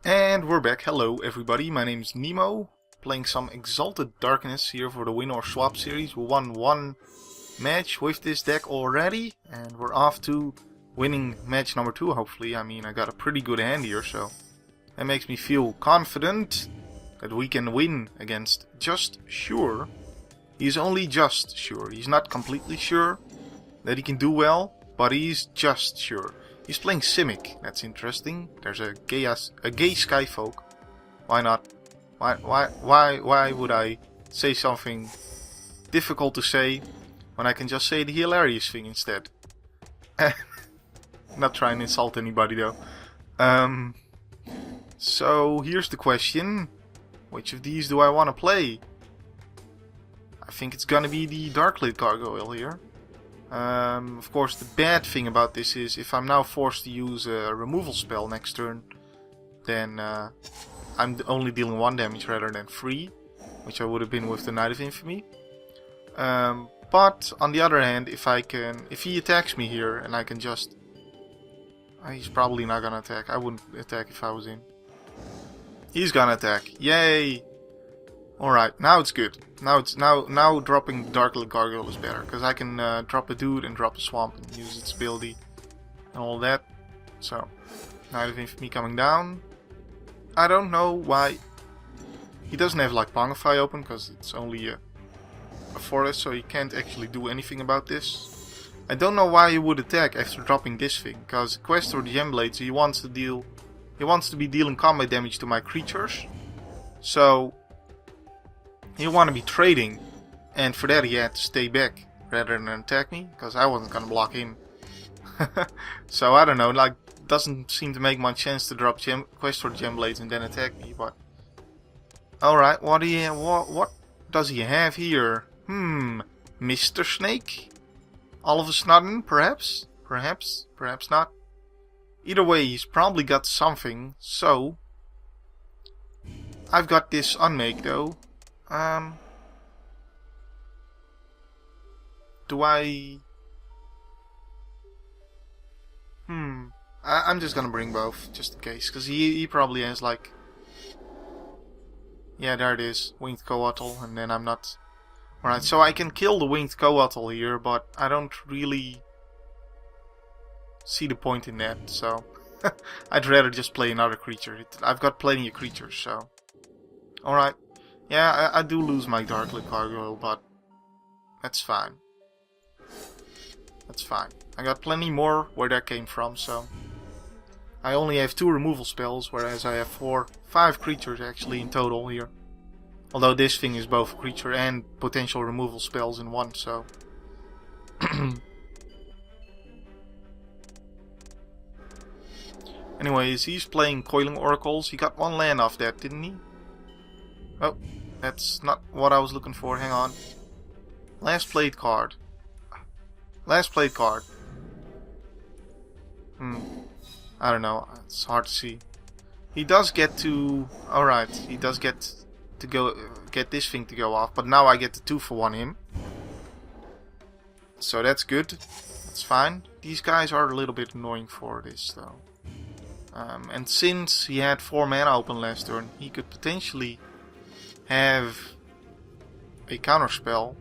And we're back. Hello everybody, my name is Nemo, playing some Exalted Darkness here for the Win or Swap series. We won one match with this deck already, and we're off to winning match number 2 hopefully. I mean, I got a pretty good hand here, so that makes me feel confident that we can win against Just Sure. He's only just sure, he's not completely sure that he can do well, but he's just sure. He's playing Simic. That's interesting. There's a gay skyfolk. Why not? Why would I say something difficult to say when I can just say the hilarious thing instead? Not trying to insult anybody though. So here's the question: which of these do I want to play? I think it's gonna be the Darklit Gargoyle here. Of course, the bad thing about this is if I'm now forced to use a removal spell next turn, then I'm only dealing 1 damage rather than 3, which I would have been with the Knight of Infamy. But on the other hand, if he attacks me here and I can just... he's probably not gonna attack. I wouldn't attack if I was in. He's gonna attack. Yay! Alright, now it's good. Now dropping Darklit Gargoyle is better, because I can drop a dude and drop a swamp and use its ability and all that. So, Knight of Infamy coming down. I don't know why he doesn't have like Pongify open, because it's only a forest, so he can't actually do anything about this. I don't know why he would attack after dropping this thing, because Quest or the Gemblades, he wants to be dealing combat damage to my creatures. So he'll want to be trading, and for that he had to stay back rather than attack me, because I wasn't gonna block him. So I don't know, like, doesn't seem to make much sense to drop Quest for Gemblades and then attack me, but... Alright, what does he have here? Mr. Snake? All of a sudden, perhaps? Perhaps not. Either way, he's probably got something, so... I've got this unmake though. Do I... I'm just gonna bring both, just in case, because he probably has like... Yeah, there it is, Winged Coatl, and then I'm not... Alright, so I can kill the Winged Coatl here, but I don't really see the point in that, so... I'd rather just play another creature. I've got plenty of creatures, so... Alright. Yeah, I do lose my Darklit Gargoyle, but that's fine. That's fine. I got plenty more where that came from, so... I only have 2 removal spells, whereas I have 5 creatures actually in total here. Although this thing is both creature and potential removal spells in one, so... Anyways, he's playing Coiling Oracles. He got 1 land off that, didn't he? Oh, that's not what I was looking for. Hang on. Last played card. Last played card. I don't know. It's hard to see. He does get to... Alright, he does get to get this thing to go off. But now I get the 2-for-1 him. So that's good. That's fine. These guys are a little bit annoying for this though. And since he had 4 mana open last turn, he could potentially have a counterspell.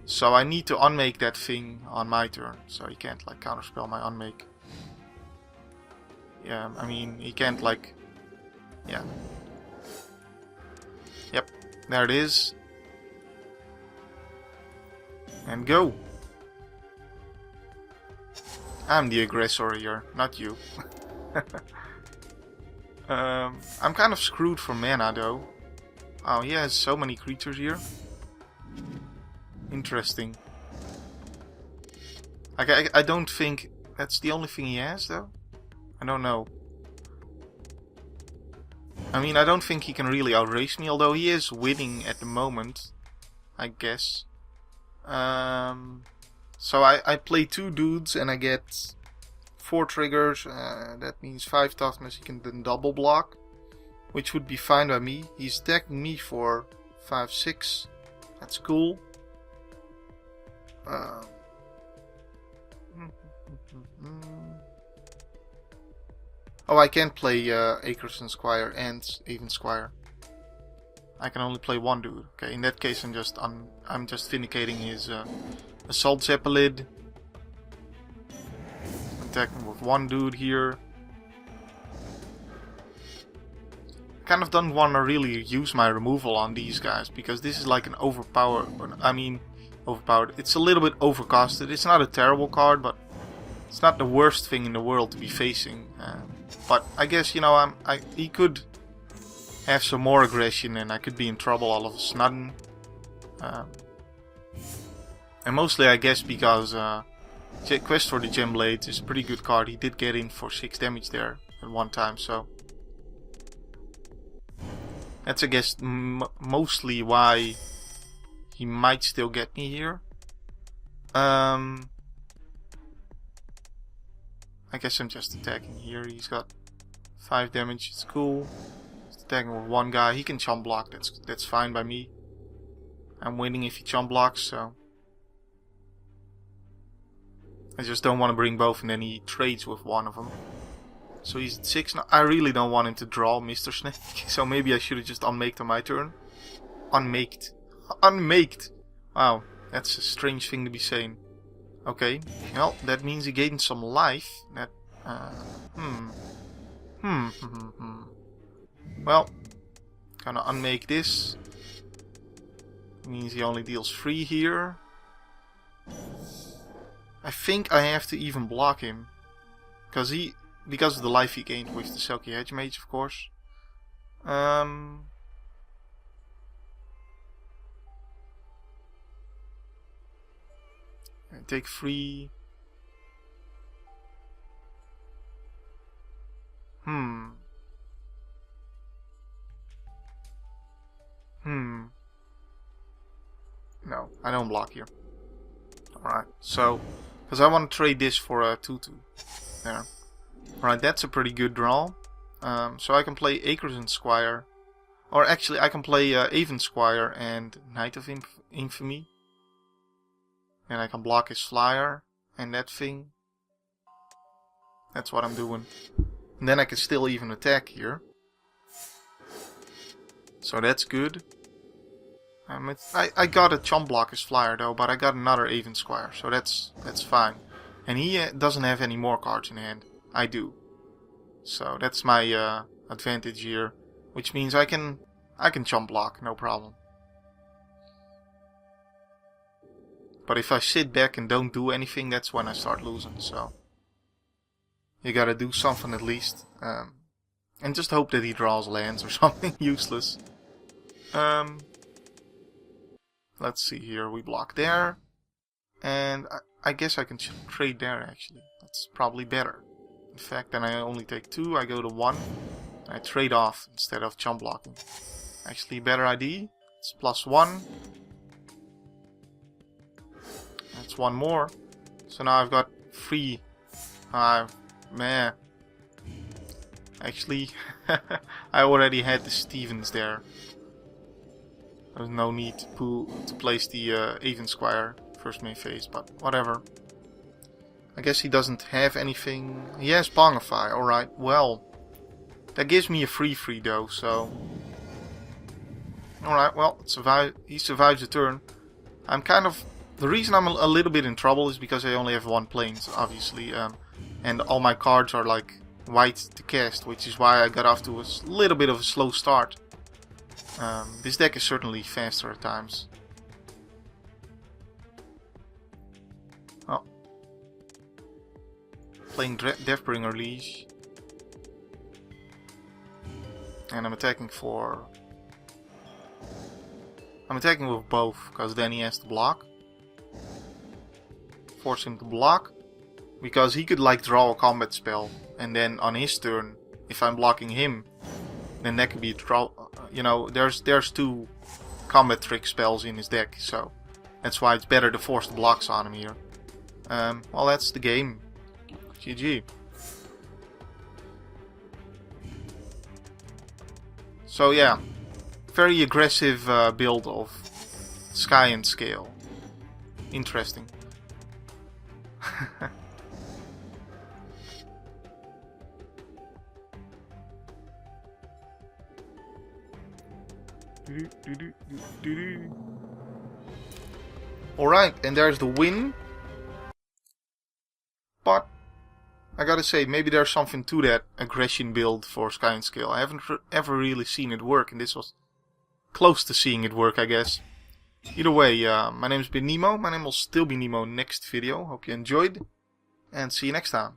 So I need to unmake that thing on my turn. So he can't like counterspell my unmake. Yeah, I mean, he can't like... Yeah. Yep, there it is. And go. I'm the aggressor here, not you. I'm kind of screwed for mana though. Oh, he has so many creatures here. Interesting. Like, I don't think that's the only thing he has though. I don't know. I mean, I don't think he can really outrace me, although he is winning at the moment, I guess. So I play 2 dudes and I get 4 triggers. That means 5 toughness. He can then double block, which would be fine by me. He's attacking me for 5-6. That's cool. Oh, I can't play Acres and Squire and Even Squire. I can only play one dude. Okay, in that case, I'm just vindicating his Assault Zeppelin. Attacking with one dude here. Kind of don't want to really use my removal on these guys because this is like an overpowered. It's a little bit overcosted. It's not a terrible card, but it's not the worst thing in the world to be facing. But I guess, you know, he could have some more aggression and I could be in trouble all of a sudden. And mostly I guess because Quest for the Gem Blades is a pretty good card. He did get in for 6 damage there at one time, so that's, I guess, mostly why he might still get me here. I guess I'm just attacking here. He's got 5 damage. It's cool. He's attacking with one guy. He can chump block. That's fine by me. I'm winning if he chump blocks, so I just don't want to bring both, and then he trades with one of them. So he's at 6 now. I really don't want him to draw Mr. Snake, so maybe I should have just unmaked on my turn. Unmaked. Unmaked! Wow, that's a strange thing to be saying. Okay, well, that means he gained some life. That, Well, gonna unmake this. Means he only deals 3 here. I think I have to even block him. Because of the life he gained with the Selkie Hedge Mage, of course. I take 3. No, I don't block here. Alright, so, because I want to trade this for a 2-2. There. Alright, that's a pretty good draw. So I can play Acres and Squire. Or actually, I can play Aven Squire and Knight of Infamy. And I can block his flyer and that thing. That's what I'm doing. And then I can still even attack here. So that's good. I got a chump block his flyer though, but I got another Aven Squire, so that's fine. And he doesn't have any more cards in hand. I do. So that's my advantage here, which means I can chump block, no problem. But if I sit back and don't do anything, that's when I start losing. So you gotta do something at least, and just hope that he draws lands or something useless. Let's see here. We block there, and I guess I can trade there. Actually, that's probably better. In fact, then I only take 2. I go to 1. I trade off instead of chump blocking. Actually, better idea. It's +1. That's 1 more. So now I've got 3. Man. Actually, I already had the Stevens there. There's no need to place the Aven Squire first main phase, but whatever. I guess he doesn't have anything. He has Pongify, alright. Well, that gives me a free though, so. Alright, well, he survives the turn. I'm kind of. The reason I'm a little bit in trouble is because I only have 1 planes, obviously. And all my cards are like white to cast, which is why I got off to a little bit of a slow start. This deck is certainly faster at times. Oh. Playing Deathbringer Leash. And I'm attacking with both, because then he has to block. Force him to block. Because he could like draw a combat spell, and then on his turn, if I'm blocking him, then that could be a draw. You know, there's 2 combat trick spells in his deck, so that's why it's better to force the blocks on him here. Well, that's the game. GG. So yeah, very aggressive build of Sky and Scale. Interesting. Alright, and there's the win. But I gotta say, maybe there's something to that aggression build for Sky and Scale. I haven't ever really seen it work, and this was close to seeing it work, I guess. Either way, my name's been Nemo. My name will still be Nemo next video. Hope you enjoyed, and see you next time.